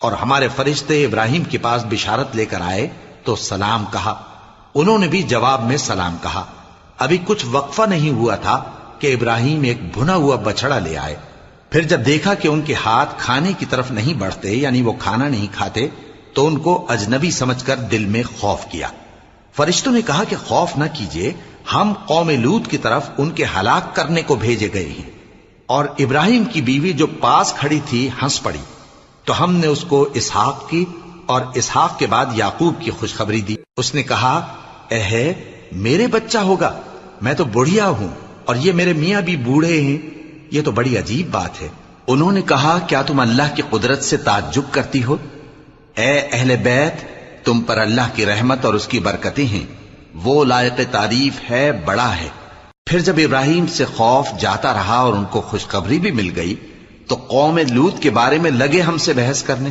اور ہمارے فرشتے ابراہیم کے پاس بشارت لے کر آئے تو سلام کہا، انہوں نے بھی جواب میں سلام کہا۔ ابھی کچھ وقفہ نہیں ہوا تھا کہ ابراہیم ایک بھنا ہوا بچڑا لے آئے۔ پھر جب دیکھا کہ ان کے ہاتھ کھانے کی طرف نہیں بڑھتے، یعنی وہ کھانا نہیں کھاتے، تو ان کو اجنبی سمجھ کر دل میں خوف کیا۔ فرشتوں نے کہا کہ خوف نہ کیجیے، ہم قوم لوط کی طرف ان کے ہلاک کرنے کو بھیجے گئے ہیں۔ اور ابراہیم کی بیوی جو پاس کھڑی تھی ہنس پڑی، تو ہم نے اس کو اسحاق کی اور اسحاق کے بعد یعقوب کی خوشخبری دی۔ اس نے کہا، اے میرے بچہ ہوگا، میں تو بڑھیا ہوں اور یہ میرے میاں بھی بوڑھے ہیں، یہ تو بڑی عجیب بات ہے۔ انہوں نے کہا، کیا تم اللہ کی قدرت سے تعجب کرتی ہو؟ اے اہل بیت، تم پر اللہ کی رحمت اور اس کی برکتیں ہیں، وہ لائق تعریف ہے، بڑا ہے۔ پھر جب ابراہیم سے خوف جاتا رہا اور ان کو خوشخبری بھی مل گئی، تو قوم لوط کے بارے میں لگے ہم سے بحث کرنے۔